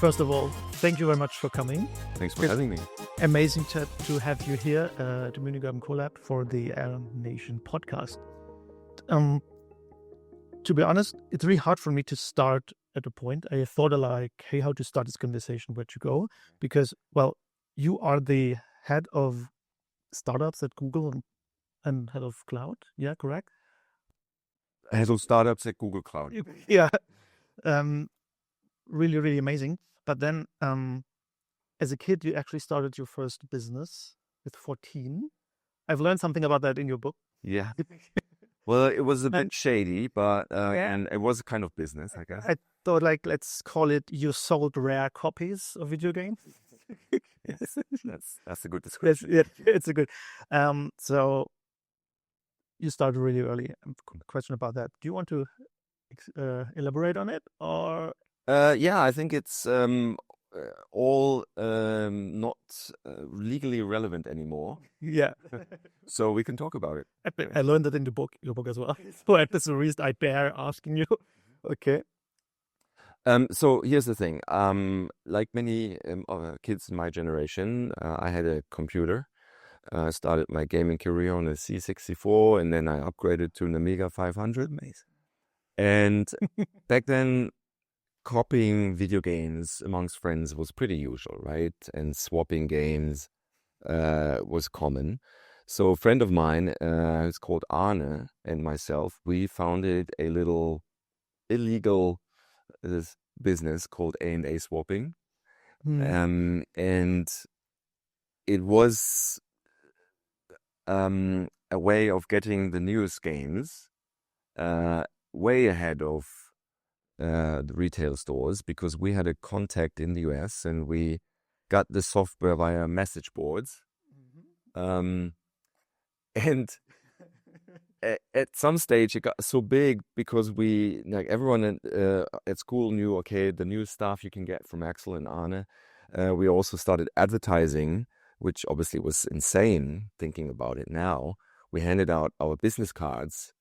first of all, thank you very much for coming. Thanks for having me. Amazing to have you here at the Munich Urban Collab for the Nation podcast. To be honest, it's really hard for me to start at a point. I thought hey, how to start this conversation, where to go? Because, well, you are the head of startups at Google and head of cloud. Yeah, correct? Head of startups at Google Cloud. Yeah. Really, really amazing. But then, as a kid, you actually started your first business with 14. I've learned something about that in your book. Yeah. Well, it was a bit shady, but and it was a kind of business, I guess. I thought, let's call it you sold rare copies of video games. Yes, that's a good description. It's a good. So you started really early. Question about that. Do you want to elaborate on it, or? Yeah, I think it's all not legally relevant anymore. Yeah. So we can talk about it. I learned that in your book as well. So that's the reason I dare asking you. Okay. So here's the thing. Like many kids in my generation, I had a computer. I started my gaming career on a C64, and then I upgraded to an Amiga 500. Amazing. And back then, copying video games amongst friends was pretty usual, right? And swapping games was common. So a friend of mine, who's called Arne, and myself, we founded a little illegal business called A&A swapping. And it was a way of getting the newest games way ahead of the retail stores, because we had a contact in the US and we got the software via message boards. And at some stage it got so big because everyone at school knew, okay, the new stuff you can get from Axel and Arne. We also started advertising, which obviously was insane thinking about it now. We handed out our business cards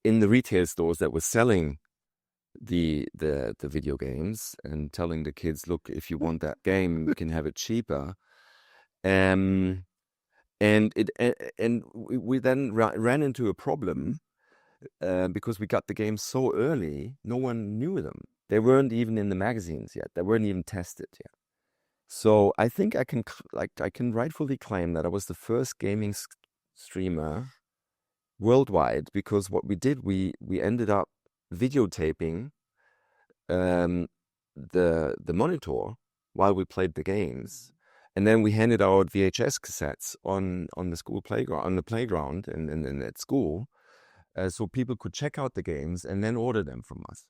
in the retail stores that were selling the video games and telling the kids, look, if you want that game, you can have it cheaper. And we then ran into a problem because we got the games so early, no one knew them. They weren't even in the magazines yet. They weren't even tested yet. So I think I can rightfully claim that I was the first gaming streamer worldwide, because what we did, we ended up videotaping the monitor while we played the games, and then we handed out VHS cassettes on the school playground and at school, so people could check out the games and then order them from us.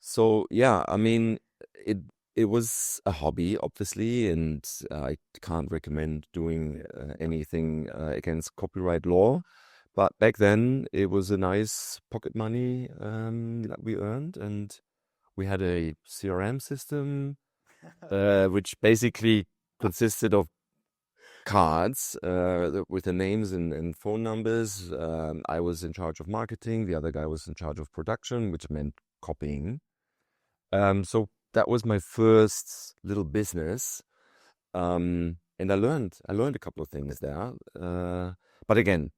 So yeah, I mean, it was a hobby, obviously, and I can't recommend doing anything against copyright law. But back then, it was a nice pocket money that we earned, and we had a CRM system, which basically consisted of cards with the names and phone numbers. I was in charge of marketing. The other guy was in charge of production, which meant copying. So that was my first little business, and I learned a couple of things there. But again,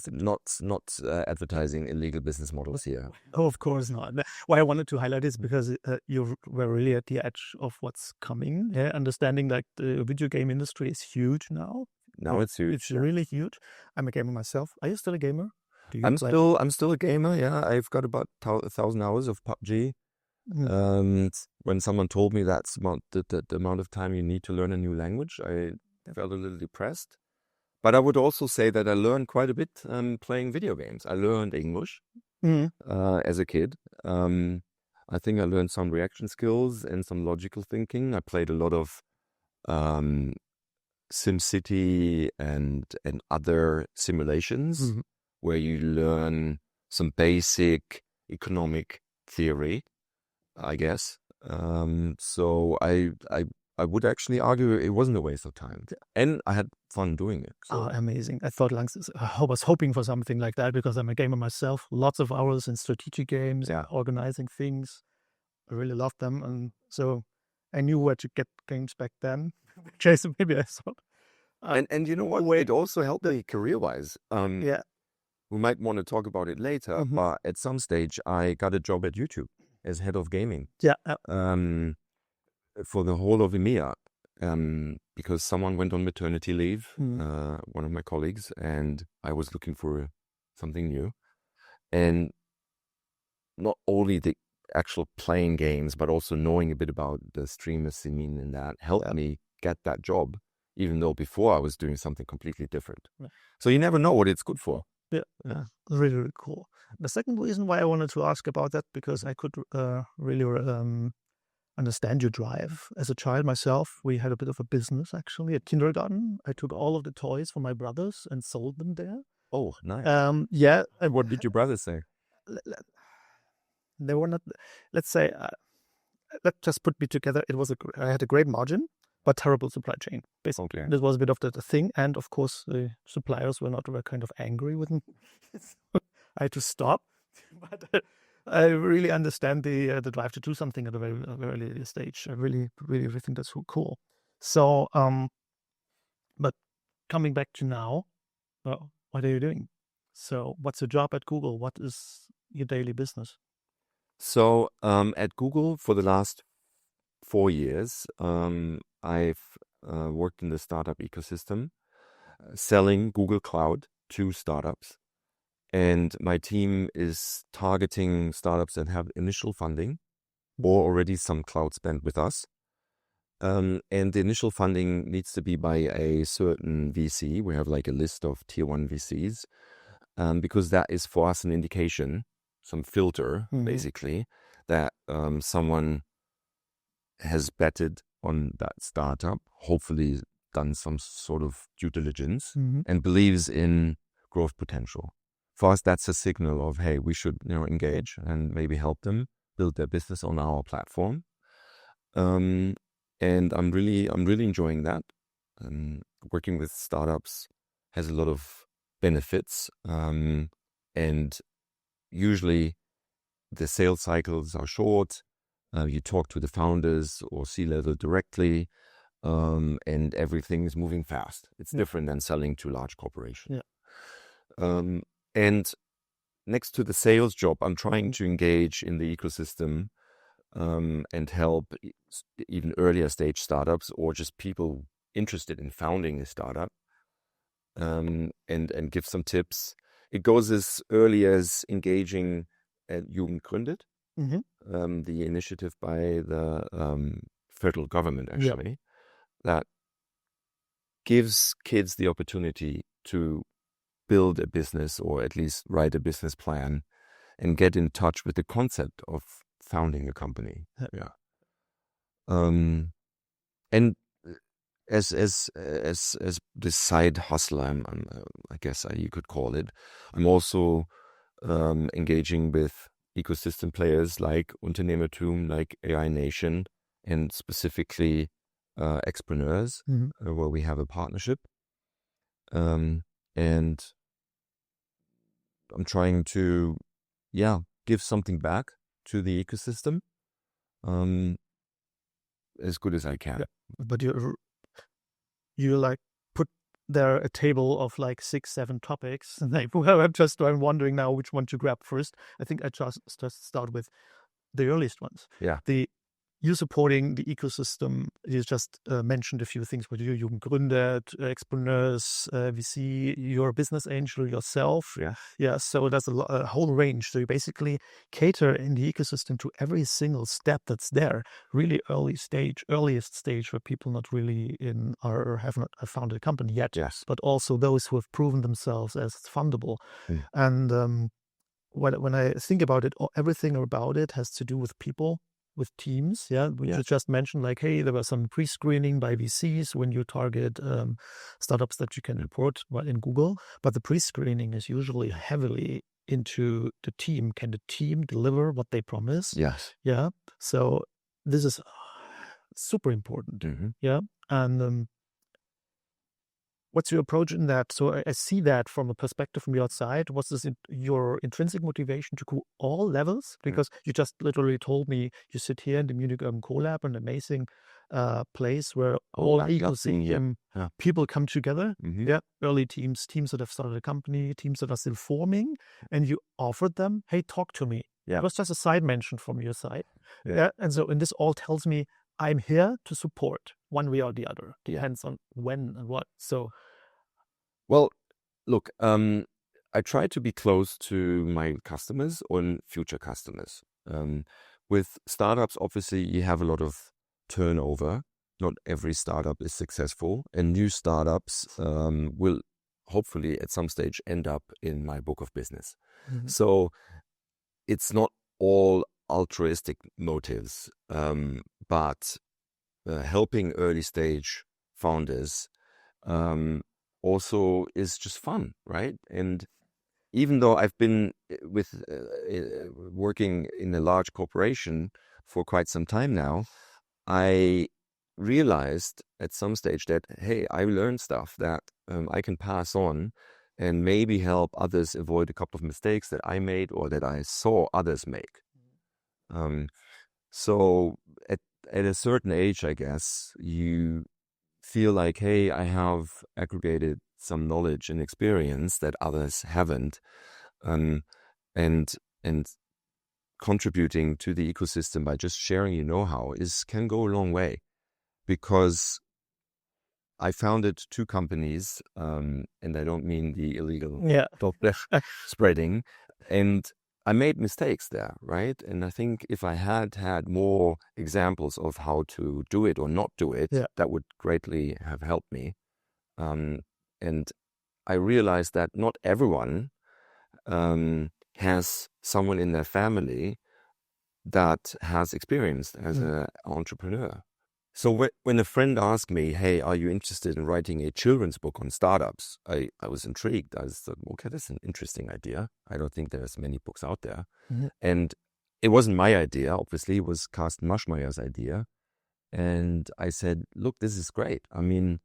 not advertising illegal business models here. Oh, of course not. Why I wanted to highlight is because you were really at the edge of what's coming. Yeah, understanding that the video game industry is huge now. Now it's huge. It's really huge. I'm a gamer myself. Are you still a gamer? I'm still a gamer. Yeah, I've got about 1,000 hours of PUBG. When someone told me that's about the amount of time you need to learn a new language, I felt a little depressed. But I would also say that I learned quite a bit playing video games. I learned English as a kid. I think I learned some reaction skills and some logical thinking. I played a lot of SimCity and other simulations where you learn some basic economic theory, I guess. So I would actually argue it wasn't a waste of time, and I had fun doing it. So. Oh, amazing! I was hoping for something like that, because I'm a gamer myself. Lots of hours in strategic games, organizing things. I really loved them, and so I knew where to get games back then. Jason, maybe I thought. And you know what? Wait. It also helped me career-wise. Yeah. We might want to talk about it later, but at some stage I got a job at YouTube as head of gaming. Yeah. For the whole of EMEA, because someone went on maternity leave, Mm. one of my colleagues, and I was looking for something new. And not only the actual playing games, but also knowing a bit about the streamer scene, and that helped me get that job, even though before I was doing something completely different. Yeah. So you never know what it's good for. Yeah. Really, really cool. The second reason why I wanted to ask about that, because I could really understand your drive. As a child myself, we had a bit of a business actually at kindergarten. I took all of the toys from my brothers and sold them there. Oh, nice. Yeah. And what did your brothers say? They were not, let's say, let's just put me together. I had a great margin, but terrible supply chain. Basically, this was a bit of the thing. And of course, the suppliers were kind of angry with me. I had to stop. But I really understand the drive to do something at a very, very early stage. I really, really, really think that's so cool. So, but coming back to now, what are you doing? So, what's your job at Google? What is your daily business? So at Google for the last 4 years, I've worked in the startup ecosystem, selling Google Cloud to startups. And my team is targeting startups that have initial funding or already some cloud spend with us. And the initial funding needs to be by a certain VC. We have like a list of tier 1 VCs, because that is for us an indication, some filter, basically, that someone has betted on that startup, hopefully done some sort of due diligence, and believes in growth potential. For us, that's a signal of, hey, we should engage and maybe help them build their business on our platform. And I'm really enjoying that. Working with startups has a lot of benefits, and usually the sales cycles are short. You talk to the founders or C-level directly, and everything is moving fast. It's different than selling to large corporations. And next to the sales job, I'm trying to engage in the ecosystem and help even earlier stage startups or just people interested in founding a startup, and give some tips. It goes as early as engaging at Jugend gründet, the initiative by the federal government, actually, that gives kids the opportunity to build a business or at least write a business plan and get in touch with the concept of founding a company. And as this side hustle, I guess you could call it, I'm also engaging with ecosystem players like Unternehmertum, like AI Nation, and specifically entrepreneurs, where we have a partnership. And I'm trying to, give something back to the ecosystem, as good as I can. Yeah. But you like put there a table of like 6-7 topics, and I'm wondering now which one to grab first. I think I just start with the earliest ones. You supporting the ecosystem. You just mentioned a few things with you. Jugend gründet, entrepreneurs, VC, you're a business angel yourself. So there's a whole range. So you basically cater in the ecosystem to every single step that's there. Really earliest stage where people not really have not founded a company yet. But also those who have proven themselves as fundable. And when I think about it, everything about it has to do with people, with teams. We just mentioned like, hey, there was some pre-screening by VCs when you target startups that you can report in Google, but the pre-screening is usually heavily into the team. Can the team deliver what they promise? So this is super important. And what's your approach in that? So I see that from a perspective from the outside. Was this your intrinsic motivation to go all levels? Because you just literally told me you sit here in the Munich Urban Collab, an amazing place where all ecosystem people come together. Yeah, early teams that have started a company, teams that are still forming, and you offered them, hey, talk to me. Yeah. It was just a side mention from your side. Yeah. And this all tells me I'm here to support one way or the other. Depends on when and what. So, well, look, I try to be close to my customers or future customers. With startups, obviously, you have a lot of turnover. Not every startup is successful, and new startups will hopefully at some stage end up in my book of business. So it's not all altruistic motives, but helping early stage founders also is just fun, right? And even though I've been working in a large corporation for quite some time now, I realized at some stage that, hey, I learned stuff that I can pass on and maybe help others avoid a couple of mistakes that I made or that I saw others make. So at a certain age, I guess, you feel like, hey, I have aggregated some knowledge and experience that others haven't, and contributing to the ecosystem by just sharing your know-how can go a long way. Because I founded 2 companies, and I don't mean the illegal spreading, and I made mistakes there, right? And I think if I had more examples of how to do it or not do it, that would greatly have helped me. And I realized that not everyone has someone in their family that has experience as an entrepreneur. So when a friend asked me, hey, are you interested in writing a children's book on startups? I was intrigued. I thought, okay, that's an interesting idea. I don't think there's many books out there. And it wasn't my idea, obviously. It was Carsten Maschmeyer's idea. And I said, look, this is great. I mean,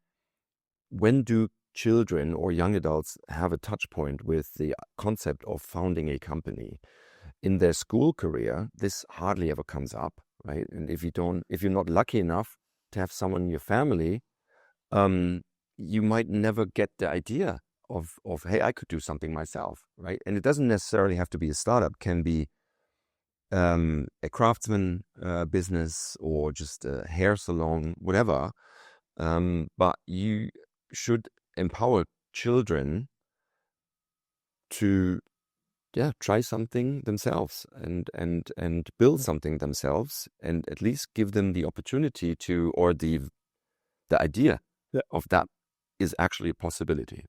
when do children or young adults have a touch point with the concept of founding a company? In their school career, this hardly ever comes up, right? And if you're not lucky enough to have someone in your family, you might never get the idea of hey, I could do something myself, right? And it doesn't necessarily have to be a startup. It can be a craftsman business or just a hair salon, whatever. But you should empower children to try something themselves and build something themselves, and at least give them the opportunity to, or the idea of that is actually a possibility.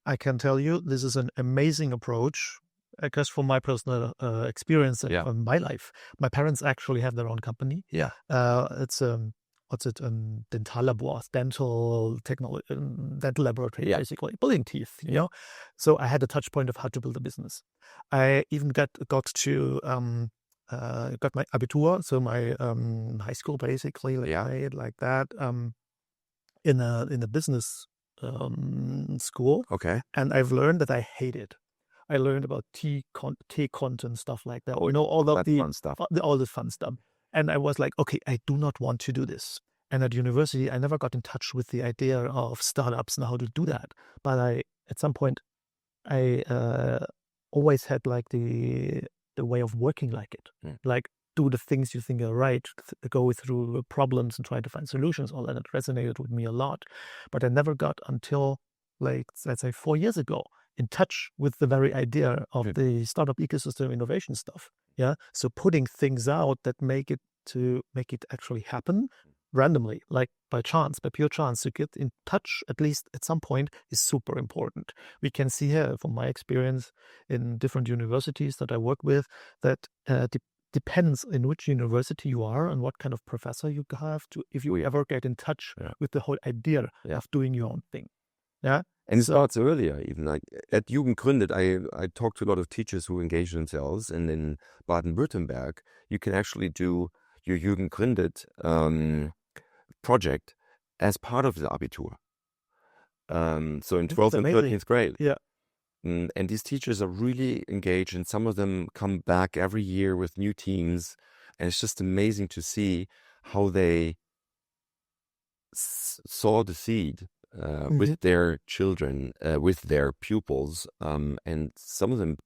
I can tell you this is an amazing approach. I guess from my personal experience in my life, my parents actually have their own company. It's dental labor, dental technology, dental laboratory, basically building teeth. You know, so I had a touch point of how to build a business. I even got to got my Abitur, so my high school basically, like that, in a business school. Okay, and I've learned that I hate it. I learned about tea content, stuff like that, or all the fun stuff. All the fun stuff. And I was like, okay, I do not want to do this. And at university, I never got in touch with the idea of startups and how to do that. But at some point, I always had like the way of working like it, like do the things you think are right, go through problems and try to find solutions. All that resonated with me a lot. But I never got until, like, let's say 4 years ago, in touch with the very idea of the startup ecosystem innovation stuff. Yeah. So putting things out that make it actually happen randomly, like by chance, by pure chance, to get in touch at least at some point is super important. We can see here from my experience in different universities that I work with that depends in which university you are and what kind of professor you have to, if you ever get in touch with the whole idea of doing your own thing. Yeah. And it starts earlier, even like at Jugend gründet, I talked to a lot of teachers who engage themselves, and in Baden-Württemberg, you can actually do your Jugend gründet project as part of the Abitur. So in That's 12th and amazing. 13th grade. Yeah. And these teachers are really engaged, and some of them come back every year with new teams. And it's just amazing to see how they saw the seed with their children, with their pupils. And some of them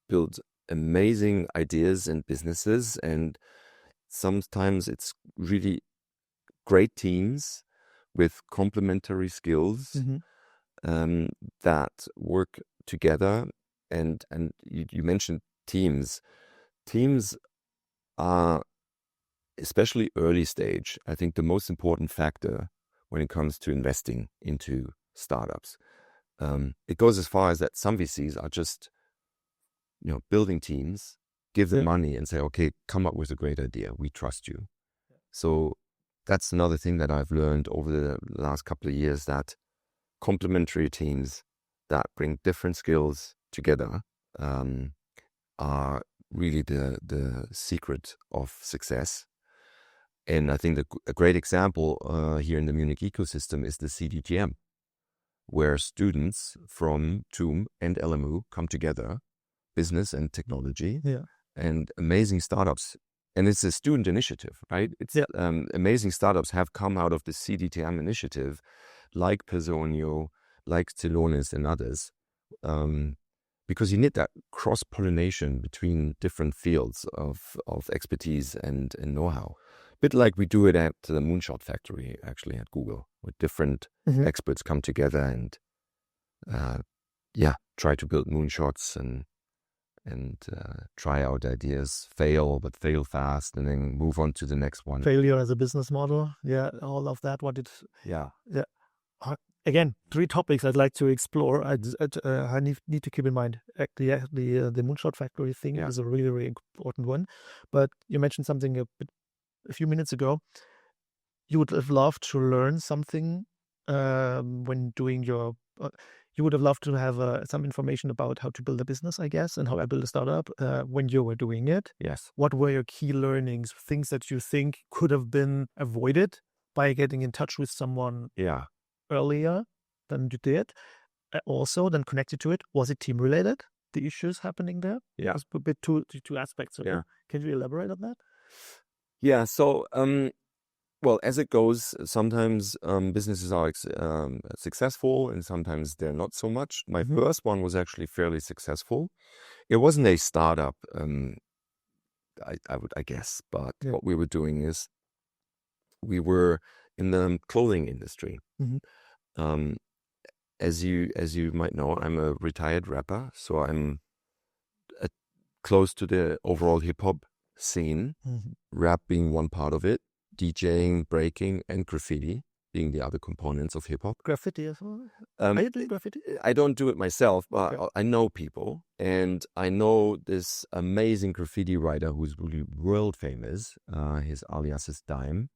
build amazing ideas and businesses. And sometimes it's really great teams with complementary skills that work together. And you mentioned teams. Teams are, especially early stage, I think the most important factor when it comes to investing into startups. It goes as far as that some VCs are just, building teams, give them money and say, okay, come up with a great idea. We trust you. So that's another thing that I've learned over the last couple of years, that complementary teams that bring different skills together are really the secret of success. And I think a great example here in the Munich ecosystem is the CDTM, where students from TUM and LMU come together, business and technology, and amazing startups. And it's a student initiative, right? It's amazing startups have come out of the CDTM initiative, like Personio, like Celonis and others, because you need that cross-pollination between different fields of expertise and know-how. A bit like we do it at the Moonshot Factory, actually, at Google, where different experts come together and try to build moonshots and try out ideas, fail fast, and then move on to the next one. Failure as a business model. Yeah, all of that. Again, 3 topics I'd like to explore. I need to keep in mind. Actually, the Moonshot Factory thing is a really, really important one. But you mentioned something a few minutes ago. You would have loved to learn something when doing your. You would have loved to have some information about how to build a business, I guess, and how I build a startup when you were doing it. Yes. What were your key learnings, things that you think could have been avoided by getting in touch with someone earlier than you did? Also, then connected to it, was it team related? The issues happening there? Yeah. It's a bit two aspects of it. Can you elaborate on that? Yeah. So, well, as it goes, sometimes businesses are successful and sometimes they're not so much. My first one was actually fairly successful. It wasn't a startup, I guess, but what we were doing is we were in the clothing industry. As you might know, I'm a retired rapper, so I'm close to the overall hip hop scene. Rap being one part of it, DJing, breaking, and graffiti being the other components of hip hop. Graffiti as well? Are you doing graffiti? I don't do it myself, but I know people, and I know this amazing graffiti writer who's really world famous. His alias is Dime,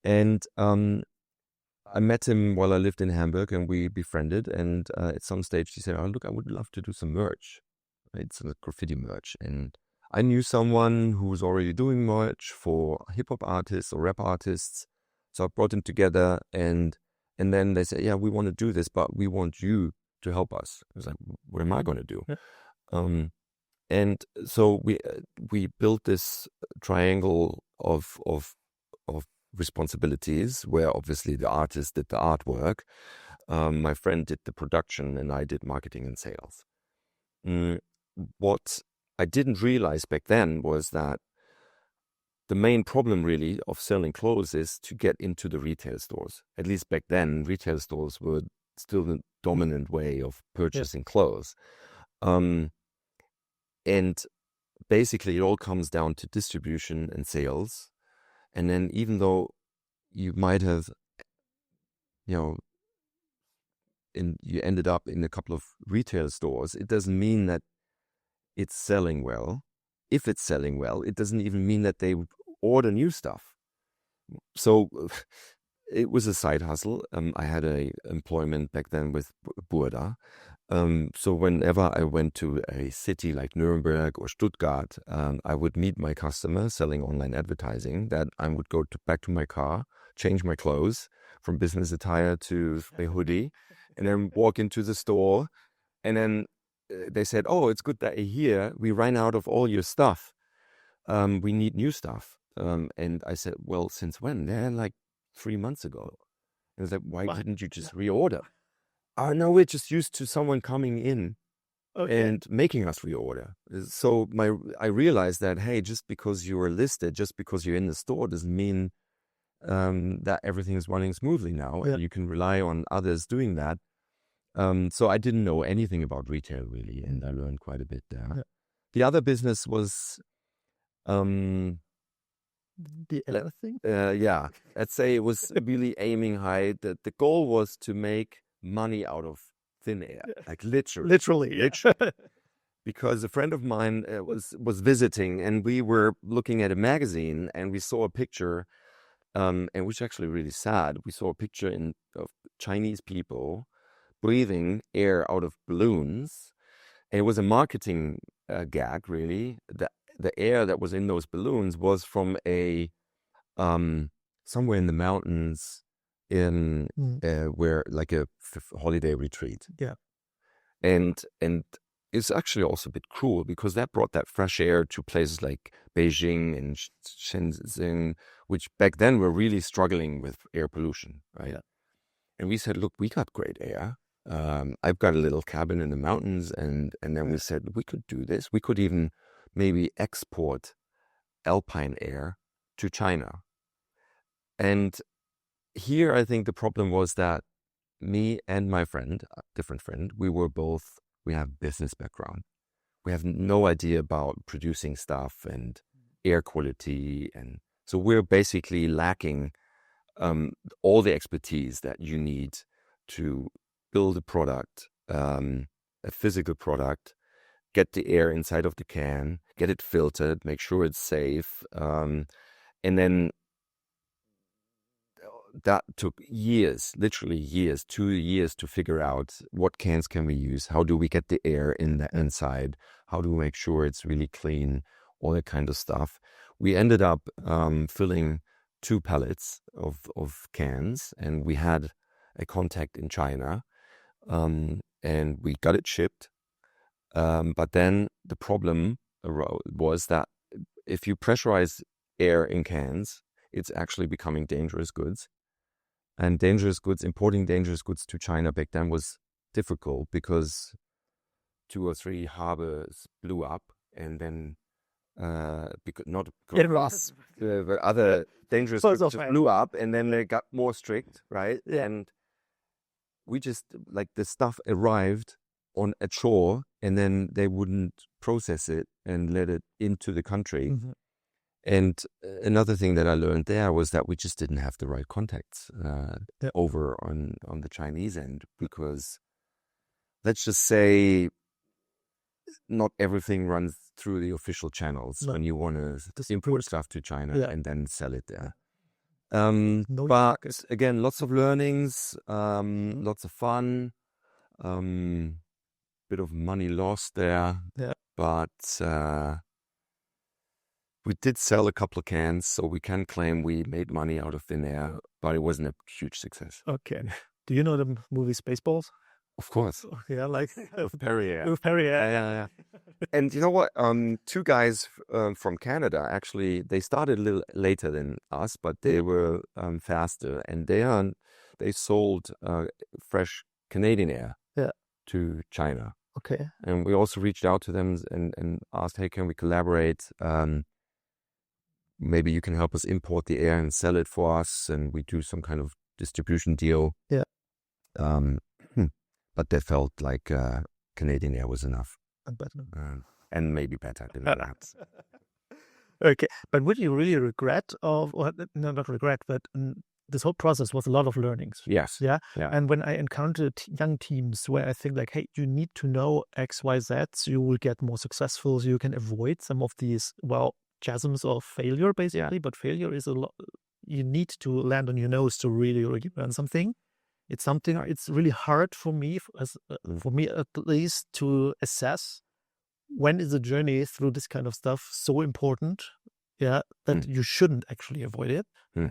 and I met him while I lived in Hamburg, and we befriended. And at some stage, he said, "Oh, look, I would love to do some merch. It's a graffiti merch." And I knew someone who was already doing merch for hip hop artists or rap artists, so I brought them together. And then they said, "Yeah, we want to do this, but we want you to help us." I was like, "What am I going to do?" And so we built this triangle of responsibilities, where obviously the artist did the artwork, my friend did the production, and I did marketing and sales. What I didn't realize back then was that the main problem really of selling clothes is to get into the retail stores. At least back then, retail stores were still the dominant way of purchasing clothes. And basically it all comes down to distribution and sales. And then even though you might have, you ended up in a couple of retail stores, it doesn't mean that it's selling well. If it's selling well, it doesn't even mean that they order new stuff. So it was a side hustle. I had a employment back then with Burda. So whenever I went to a city like Nuremberg or Stuttgart, I would meet my customer selling online advertising. That I would go back to my car, change my clothes from business attire to a hoodie, and then walk into the store, and then they said, "Oh, it's good that you're here. We ran out of all your stuff. We need new stuff." And I said, "Well, since when?" "Yeah, like 3 months ago." And I was like, "Why What? didn't you just reorder?" "Oh, no, we're just used to someone coming in Okay. and making us reorder." So I realized that, hey, just because you are listed, just because you're in the store, doesn't mean that everything is running smoothly now. Yeah. You can rely on others doing that. So I didn't know anything about retail really, and I learned quite a bit there. Yeah. The other business was, um, The let- other thing? yeah, let's say it was really aiming high. The goal was to make money out of thin air, like literally. Literally. Yeah. Because a friend of mine was visiting, and we were looking at a magazine, and we saw a picture, and which actually really sad. We saw a picture of Chinese people breathing air out of balloons. And it was a marketing gag, really. The air that was in those balloons was from a somewhere in the mountains in where like a holiday retreat. Yeah. And it's actually also a bit cruel, because that brought that fresh air to places like Beijing and Shenzhen, which back then were really struggling with air pollution, right? Yeah. And we said, look, we got great air. I've got a little cabin in the mountains, and then we said we could do this. We could even maybe export alpine air to China. And here, I think the problem was that me and my friend, a different friend, we have business background. We have no idea about producing stuff and air quality. And so we're basically lacking all the expertise that you need to build a product, a physical product, get the air inside of the can, get it filtered, make sure it's safe. And then that took years, literally years, 2 years to figure out what cans can we use, how do we get the air in the inside, how do we make sure it's really clean, all that kind of stuff. We ended up filling 2 pallets of cans, and we had a contact in China, and we got it shipped. But then the problem was that if you pressurize air in cans, it's actually becoming dangerous goods. And importing dangerous goods to China back then was difficult, because 2 or 3 harbors blew up, and then the other dangerous goods just blew up, and then they got more strict, right? Yeah. And we just, like, the stuff arrived at shore, and then they wouldn't process it and let it into the country. Mm-hmm. And another thing that I learned there was that we just didn't have the right contacts over on the Chinese end, because let's just say not everything runs through the official channels when you want to import stuff to China and then sell it there. But again, lots of learnings, lots of fun, bit of money lost there, but we did sell a couple of cans, so we can claim we made money out of thin air, but it wasn't a huge success. Okay. Do you know the movie Spaceballs? Of course. Yeah, like with Perrier. With Perrier. Yeah. And you know what? 2 guys from Canada, actually, they started a little later than us, but they were faster, and they sold fresh Canadian air to China. Okay. And we also reached out to them and asked, hey, can we collaborate? Maybe you can help us import the air and sell it for us, and we do some kind of distribution deal. Yeah. But they felt like Canadian air was enough. And maybe better than that. Okay. But would you really regret no, not regret, but this whole process was a lot of learnings. Yes. Yeah. And when I encountered young teams where I think like, hey, you need to know X, Y, Z, so you will get more successful, so you can avoid some of these, chasms of failure, basically. But failure is a lot. You need to land on your nose to really learn something. It's really hard for me, for me at least, to assess when is the journey through this kind of stuff so important, that you shouldn't actually avoid it.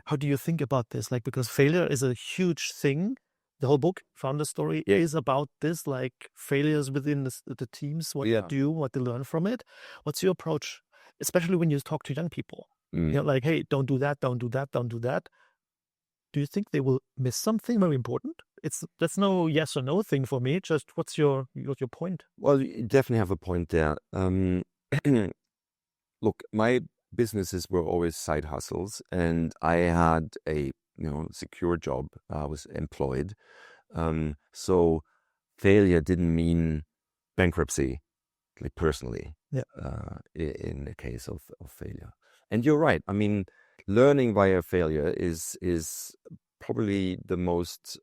How do you think about this? Like, because failure is a huge thing the whole book, Founder Story, is about this, like failures within the teams, what Yeah. they do, what they learn from it. What's your approach, especially when you talk to young people? Like, hey, don't do that, don't do that, don't do that. Do you think they will miss something very important? That's no yes or no thing for me. Just what's your point? Well, you definitely have a point there. Look, my businesses were always side hustles, and I had a secure job. I was employed, so failure didn't mean bankruptcy, like personally. Yeah. In the case of failure, and you're right. I mean, learning via failure is probably the most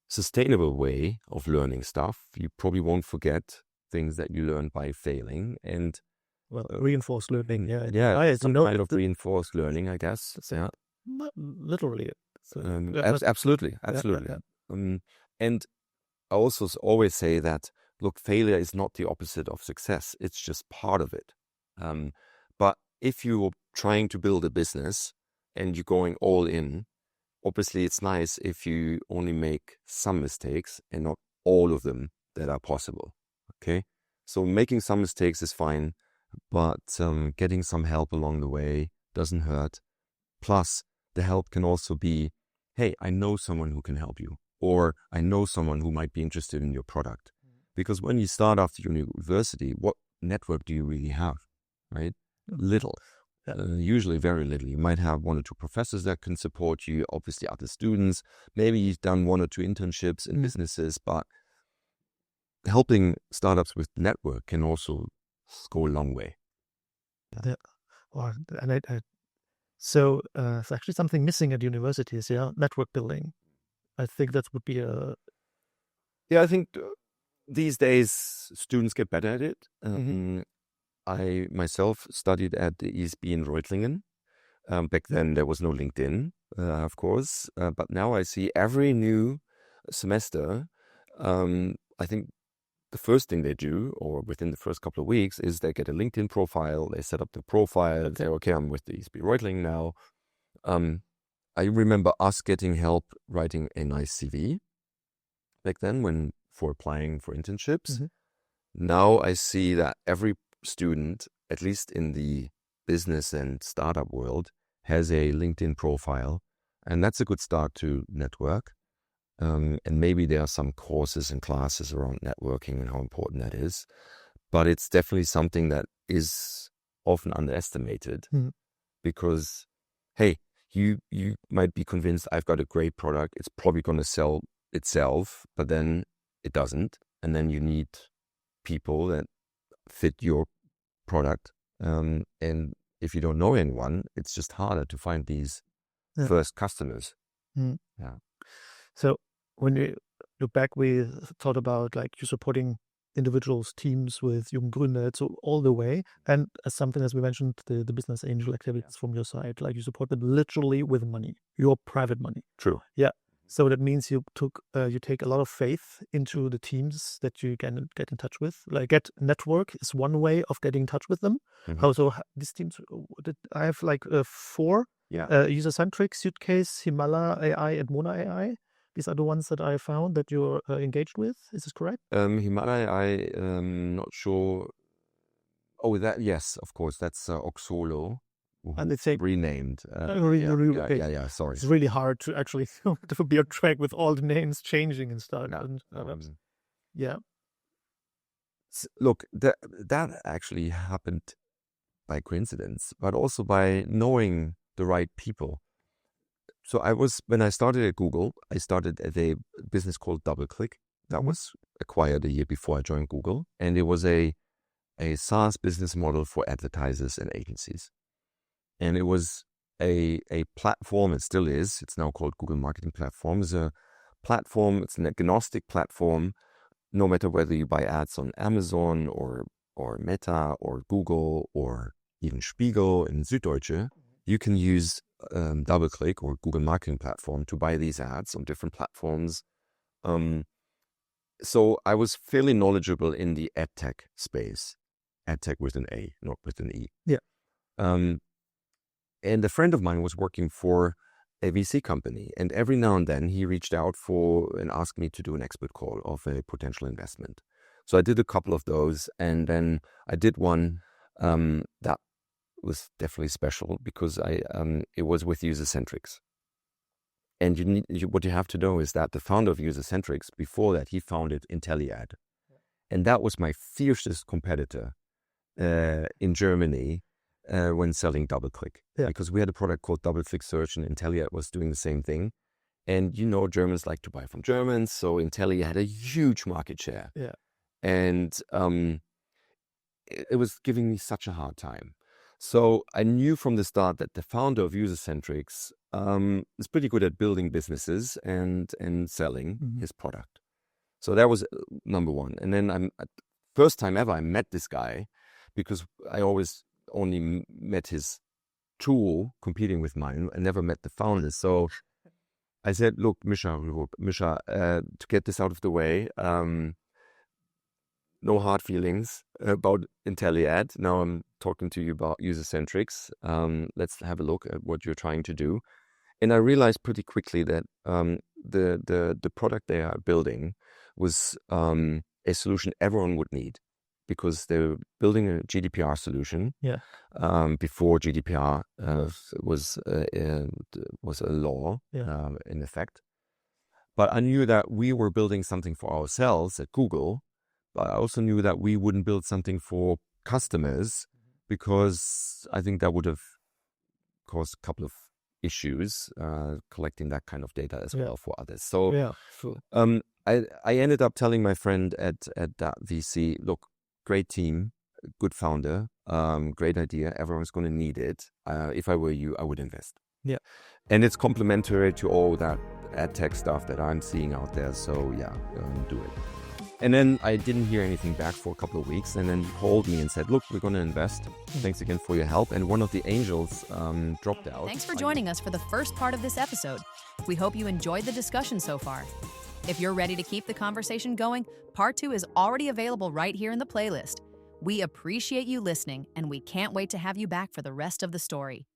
sustainable way of learning stuff. You probably won't forget things that you learned by failing, and reinforced learning. Some kind of reinforced learning, I guess. Yeah, literally. Absolutely. And I also always say that, look, failure is not the opposite of success. It's just part of it. But if you're trying to build a business and you're going all in, obviously it's nice if you only make some mistakes and not all of them that are possible. Okay? So making some mistakes is fine, but getting some help along the way doesn't hurt. Plus, the help can also be, hey, I know someone who can help you, or I know someone who might be interested in your product. Because when you start after university, what network do you really have, right? Little. Usually very little. You might have one or two professors that can support you, obviously other students. Maybe you've done one or two internships in businesses, but helping startups with network can also go a long way. Yeah. So it's actually something missing at universities, network building. I think that would be a... Yeah, I think these days students get better at it. I myself studied at the ESB in Reutlingen. Back then there was no LinkedIn, of course, but now I see every new semester, I think the first thing they do, or within the first couple of weeks, is they get a LinkedIn profile, they set up the profile, and say, okay, I'm with the ESB Reutlingen now. I remember us getting help writing a nice CV back then for applying for internships. Now I see that every student, at least in the business and startup world, has a LinkedIn profile, and that's a good start to network. And maybe there are some courses and classes around networking and how important that is, but it's definitely something that is often underestimated because, hey, you might be convinced I've got a great product, it's probably going to sell itself, but then it doesn't, and then you need people that fit your product, and if you don't know anyone, it's just harder to find these first customers. Yeah. So when you look back, we thought about like you supporting individuals, teams with Jugendgründe, so all the way, and as something as we mentioned, the business angel activities from your side, like you support them literally with money, your private money. True. Yeah. So that means you take a lot of faith into the teams that you can get in touch with. Like network is one way of getting in touch with them. So these teams, I have like 4 user-centric, Suitcase, Himalaya AI, and Mona AI. These are the ones that I found that you're engaged with. Is this correct? Himalaya AI, not sure. Oh, yes, of course, that's Oxolo. And it's renamed. Sorry. It's really hard to actually to be on track with all the names changing and stuff. Yeah. Look, that actually happened by coincidence, but also by knowing the right people. So when I started at Google, I started at a business called DoubleClick. That was acquired a year before I joined Google. And it was a SaaS business model for advertisers and agencies. And it was a platform, it still is, it's now called Google Marketing Platform. It's a platform, it's an agnostic platform, no matter whether you buy ads on Amazon or Meta or Google or even Spiegel in Süddeutsche, you can use DoubleClick or Google Marketing Platform to buy these ads on different platforms. So I was fairly knowledgeable in the ad tech space. Ad tech with an A, not with an E. Yeah. And a friend of mine was working for a VC company. And every now and then he reached out and asked me to do an expert call of a potential investment. So I did a couple of those, and then I did one that was definitely special because it was with Usercentrics. And what you have to know is that the founder of Usercentrics, before that, he founded Intelliad. And that was my fiercest competitor in Germany when selling DoubleClick. Yeah. Because we had a product called DoubleClick Search, and Intelliad was doing the same thing. And Germans like to buy from Germans, so Intelliad had a huge market share. Yeah. And it was giving me such a hard time. So I knew from the start that the founder of Usercentrics is pretty good at building businesses and selling his product. So that was number one. And then first time ever I met this guy, because I always only met his tool competing with mine. I never met the founder. So I said, look, Misha, to get this out of the way, no hard feelings about Intelliad. Now I'm talking to you about Usercentrics. Let's have a look at what you're trying to do. And I realized pretty quickly that the product they are building was a solution everyone would need, because they were building a GDPR solution. Yeah. Before GDPR was a law in effect. But I knew that we were building something for ourselves at Google. But I also knew that we wouldn't build something for customers, because I think that would have caused a couple of issues collecting that kind of data as well for others. So sure. I ended up telling my friend at that VC, look, great team, good founder, great idea. Everyone's going to need it. If I were you, I would invest. Yeah. And it's complementary to all that ad tech stuff that I'm seeing out there. So do it. And then I didn't hear anything back for a couple of weeks, and then he called me and said, look, we're going to invest. Thanks again for your help. And one of the angels dropped out. Thanks for joining us for the first part of this episode. We hope you enjoyed the discussion so far. If you're ready to keep the conversation going, part 2 is already available right here in the playlist. We appreciate you listening, and we can't wait to have you back for the rest of the story.